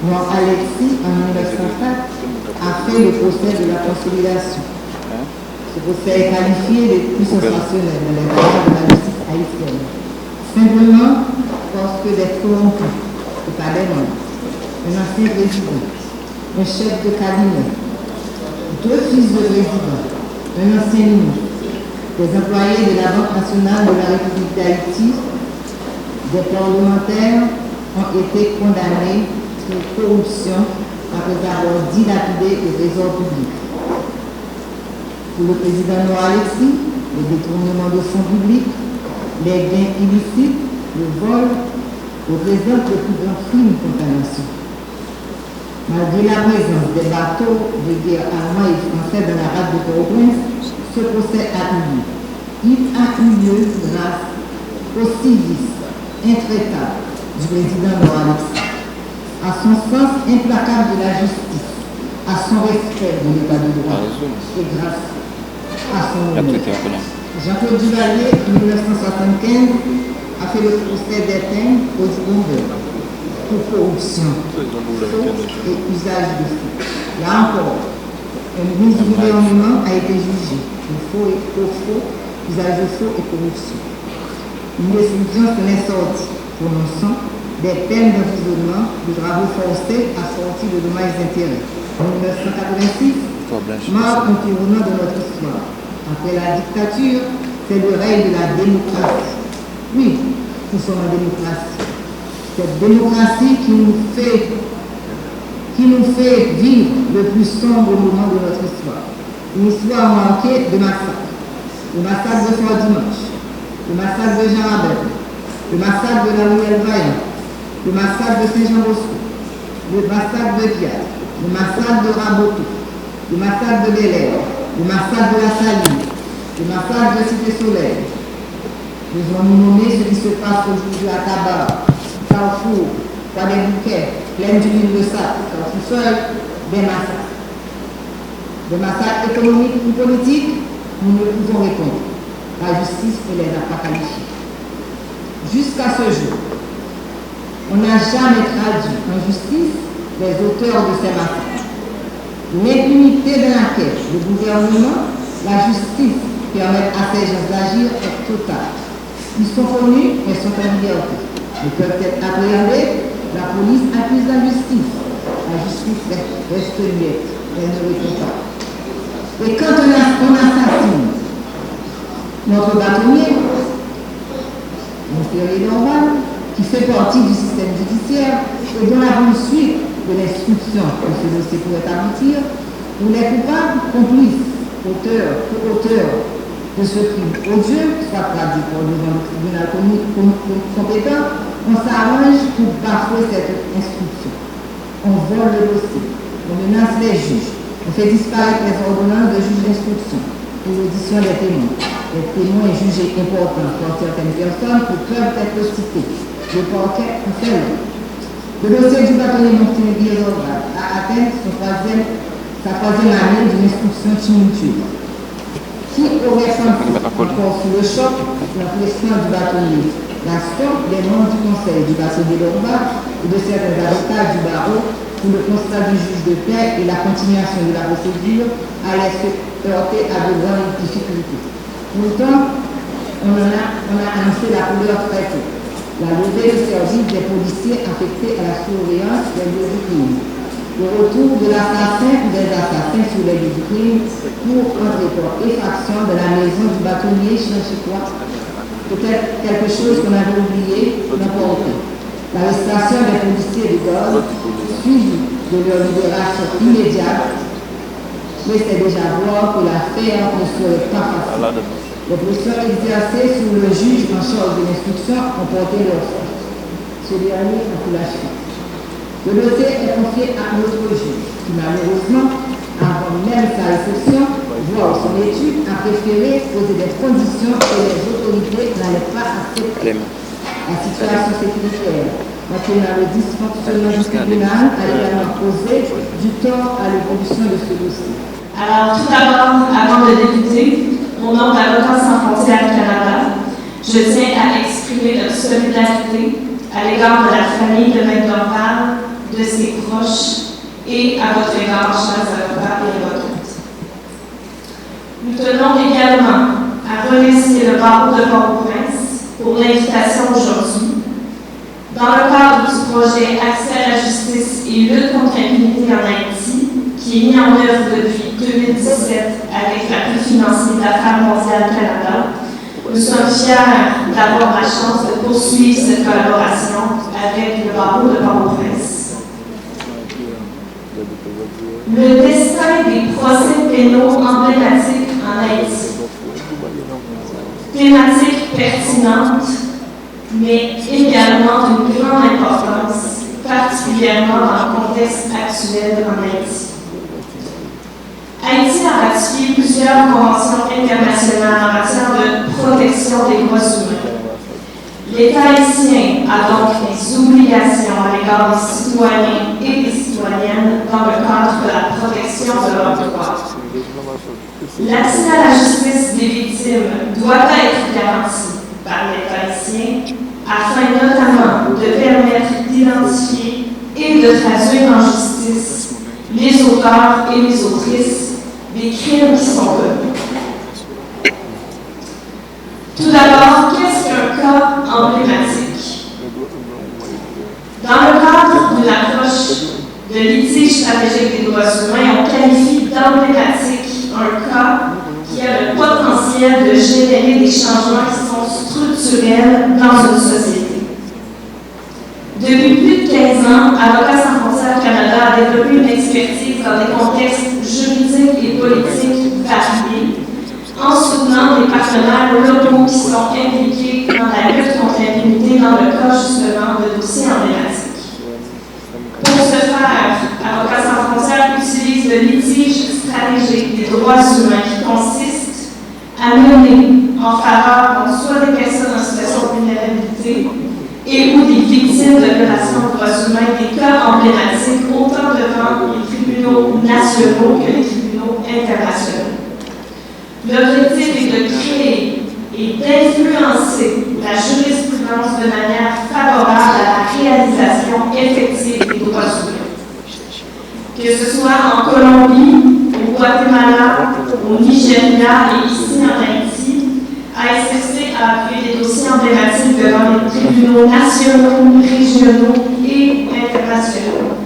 Mort Alexis, en 1904, a fait le procès de la consolidation. Ce procès est qualifié de plus sensationnel dans les droits de la justice haïtienne. Simplement parce que des corrompus, et pas des membres, un ancien président, un chef de cabinet, deux fils de président, un ancien ministre, des employés de la Banque nationale de la République d'Haïti, des parlementaires ont été condamnés pour corruption après avoir dilapidé le trésor public. Pour le président Noir Alexis, le détournement de fonds publics, les gains illicites, le vol, représentent le plus grand crime contre la nation. Malgré la présence des bateaux de guerre allemands et français dans la rade de Port-au-Prince, ce procès a eu lieu. Il a eu lieu grâce au civisme intraitable du président Noir Alexis, à son sens implacable de la justice, à son respect de l'état de droit et grâce à son honneur. Jean-Claude Duvalier, en 1975, a fait le procès d'Étienne au Dubonville pour corruption, et usage de faux. Là encore, un ministre du gouvernement a été jugé pour faux et faux, usage de faux et corruption. Une décision s'en est sortie, prononçant des peines d'emprisonnement de travaux forcés assortis de dommages d'intérêt. En 1986, marque un tournant de notre histoire. Après la dictature, c'est le règne de la démocratie. Oui, nous sommes en démocratie. Cette démocratie qui nous fait vivre le plus sombre moment de notre histoire. Une histoire marquée de massacres. Le massacre de Fort Dimanche, le massacre de Jean Rabel, le massacre de la Ruelle Vaillant, le massacre de Saint-Jean-Bosco, le massacre de Piat, le massacre de Rabotou, le massacre de Bel-Air, le massacre de la Saline, le massacre de Cité-Soleil. Nous allons nommer ce qui se passe aujourd'hui à Tabar, Carrefour, Bois des Bouquets, Plaine du Mille de Sable, Carrefour seul, des massacres. Des massacres économiques ou politiques, nous ne pouvons répondre. La justice ne les a pas qualifiés. Jusqu'à ce jour, on n'a jamais traduit en justice les auteurs de ces massacres. L'impunité dans laquelle le gouvernement, la justice permettent à ces gens d'agir est totale. Ils sont connus, mais sont en liberté. Ils peuvent être appréhendés, la police accuse la justice. La justice reste muette, elle ne répond pas. Et quand on assassine notre bâtonnier, Montpellier Norval, qui fait partie du système judiciaire et dont la poursuite de l'instruction de ce dossier pourrait aboutir, on est coupable, complice, auteur de ce crime odieux, soit traduit par devant le tribunal compétent, on s'arrange pour bafouer cette instruction. On vole le dossier, on menace les juges, on fait disparaître les ordonnances de juge d'instruction pour l'audition des témoins. Les témoins jugés importants pour certaines personnes pour peuvent être cités. Le parquet en fait l'autre. Le dossier du bâtonnier Montpellier Norval a atteint sa troisième année d'une instruction tumultueuse. Qui aurait senti encore sous le choc la pression du bâtonnier, l'action des membres du conseil du bâtonnier Norval et de certains avocats du barreau pour le constat du juge de paix et la continuation de la procédure allait se heurter à de grandes difficultés. Pourtant, on a annoncé la couleur très tôt. La levée de service des policiers affectés à la surveillance des lieux du crime. Le retour de l'assassin ou des assassins sur les lieux du crime pour entrer par effraction de la maison du bâtonnier Chanchicois. Peut-être quelque chose qu'on avait oublié, n'importe. L'arrestation des policiers de Gaulle, suivie de leur libération immédiate, laissait déjà voir que l'affaire ne serait pas facile. Les pressions exercées sur le juge en charge de l'instruction ont porté leur force. Ce dernier a pris la chute. Le dossier est confié à un autre juge qui, malheureusement, avant même sa réception, voire son étude, a préféré poser des conditions que les autorités n'allaient pas accepter. La situation sécuritaire, maintenant le dysfonctionnement du tribunal, a également causé du tort à l'évolution de ce dossier. Alors, tout d'abord, avant de débuter, au nom d'Avocats sans frontières Canada, je tiens à exprimer notre solidarité à l'égard de la famille de Maître Norval, de ses proches et à votre égard, chers avocats et avocates. Nous tenons également à remercier le barreau de Port-au-Prince pour l'invitation aujourd'hui. Dans le cadre du projet Accès à la justice et lutte contre l'impunité en Haïti, qui est mis en œuvre depuis 2017 avec l'appui financier d'Affaires mondiales Canada, nous sommes fiers d'avoir la chance de poursuivre cette collaboration avec le barreau de Port-au-Prince. Le destin des procès pénaux emblématiques en Haïti. Thématique pertinente, mais également d'une grande importance, particulièrement dans le contexte actuel en Haïti. Haïti a ratifié plusieurs conventions internationales en matière de protection des droits humains. L'État haïtien a donc des obligations à l'égard des citoyens et des citoyennes dans le cadre de la protection de leurs droits. L'accès à la justice des victimes doit être garanti par l'État haïtien afin notamment de permettre d'identifier et de traduire en justice les auteurs et les autrices des crimes qui sont commis. Tout d'abord, qu'est-ce qu'un cas emblématique? Dans le cadre d'une approche de litige stratégique des droits humains, on qualifie d'emblématique un cas qui a le potentiel de générer des changements qui sont structurels dans une société. Depuis plus de 15 ans, Avocats sans frontières Canada a développé une expertise dans des contextes juridiques et politiques variés, en soutenant des partenaires locaux qui sont impliqués dans la lutte contre l'impunité dans le cas justement de dossiers emblématiques. Pour ce faire, Avocats sans frontières utilise le litige stratégique des droits humains qui consiste à mener en faveur soit des personnes en situation de vulnérabilité et ou des victimes de violations de droits humains des cas emblématiques autant devant les tribunaux nationaux que les tribunaux internationaux. L'objectif est de créer et d'influencer la jurisprudence de manière favorable à la réalisation effective des droits humains. Que ce soit en Colombie, au Guatemala, au Nigeria et ici en Haïti, ASFC a appuyé des dossiers emblématiques devant les tribunaux nationaux, régionaux et internationaux,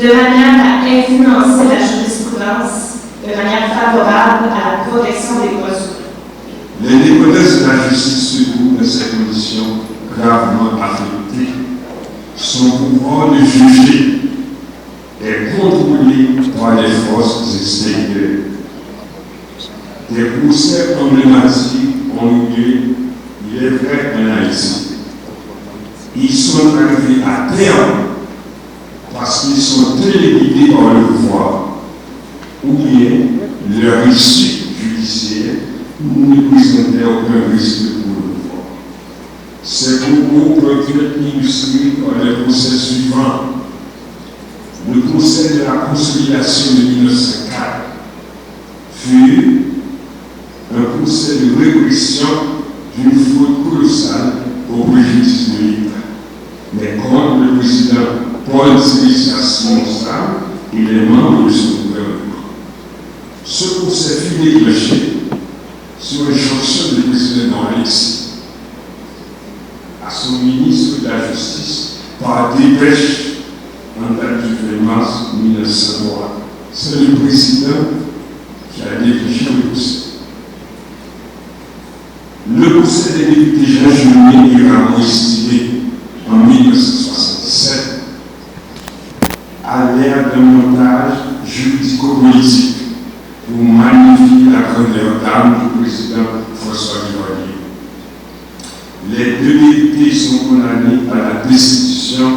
de manière à influencer la jurisprudence de manière favorable à la protection des droits humains. L'indépendance de la justice se trouve dans ces conditions gravement affectées. Son pouvoir de juger est contrôlé par les forces extérieures. Des procès emblématiques ont lieu, il est vrai, en Haïti. Ils sont arrivés à terme parce qu'ils sont téléguidés par le pouvoir, ou bien leur issue judiciaire ne présentait aucun risque pour le pouvoir. Ces propos peuvent être illustrés par les procès suivants. Le procès de la consolidation de 1904 fut un procès de répression d'une faute colossale au préjudice de l'État, mais contre le président Paul Sélissi et les membres de son gouvernement. Ce procès fut déclenché sur injonction du président Alexis à son ministre de la Justice par dépêche en date du 20 mars 1903. C'est le président qui a dépêché le procès. Le procès des députés Jean Genet et Ramon estimé en 1967 a l'air d'un montage juridico-politique pour magnifier la grandeur d'âme du président François Duvalier. Les deux députés sont condamnés à la destitution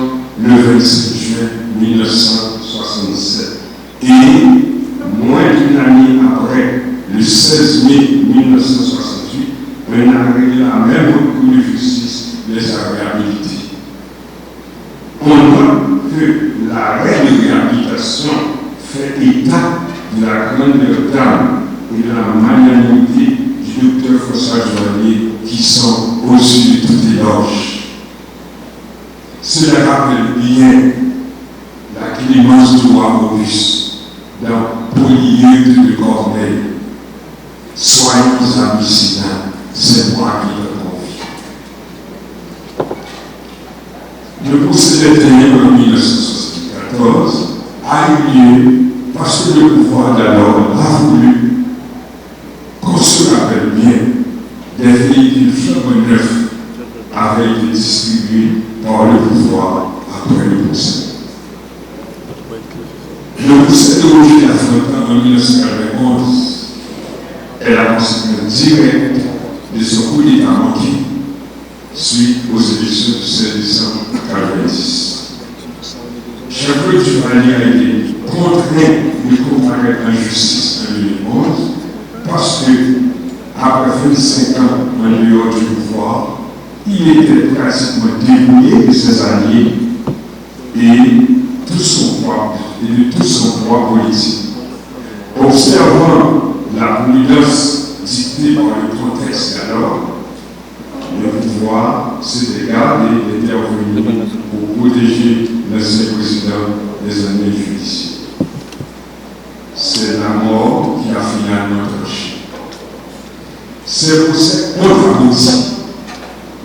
le 27 juin 1967 et, moins d'une année après, le 16 mai 1968, un arrêt de la même Cour de justice les a réhabilités. On note que l'arrêt de réhabilitation fait état de la grandeur d'âme et de la magnanimité du docteur François Duvalier qui sont au-dessus de toute éloge. Cela rappelle bien la Clémence Auguste, dans Polyeude de Corneille. Soyons amis Sina, c'est moi qui le confie. Le procès d'été en 1974 a eu lieu parce que le pouvoir d'alors a voulu qu'on se rappelle bien des véhicules flambant neufs avaient été distribués par le pouvoir après le procès. Le procès de Roger Lafontaine en 1991 est la conséquence directe de son coup d'État manqué suite aux élections du 7 décembre 1990. Jean-Claude Duvalier a été contraint de comparaître en justice en 2011 parce que, après 25 ans en dehors du pouvoir, il était pratiquement dépouillé de ses alliés et de tout son poids politique. Observant la prudence dictée par le contexte d'alors, le pouvoir s'était gardé d'intervenir pour protéger l'ancien président des années judiciaires. C'est la mort qui a finalement tranché. Ces procès ont abouti,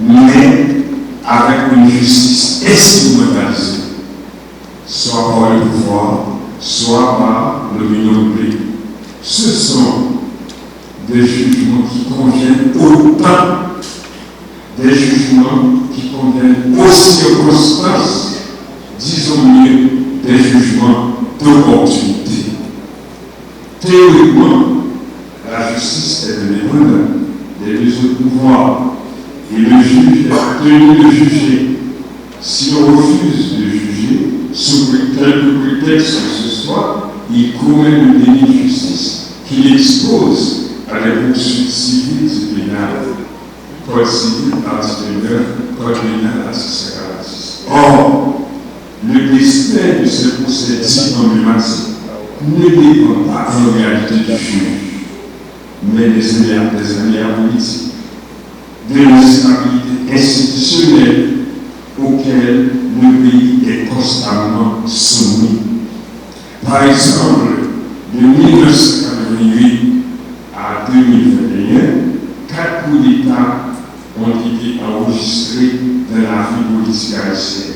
mais avec une justice instrumentalisée, soit par le pouvoir, soit par l'opinion publique. Ce sont des jugements qui conviennent autant des jugements qui conviennent aux circonstances, disons mieux, des jugements d'opportunité. Théoriquement, la justice est indépendante des deux autres pouvoirs et le juge est tenu de juger. Si on refuse de juger, sous quelque prétexte que ce soit, il commet le délit de justice qui l'expose à des poursuites civiles et pénales. Code civil, article 9, code pénal, article 56. Or, le destin de ce procès dit emblématique ne dépend pas en réalité du juge, mais des aléas politiques, de l'instabilité institutionnelle auquel le pays est constamment soumis. Par exemple, de 1988 à 2021, 4 coups d'État ont été enregistrés dans la vie politique haïtienne.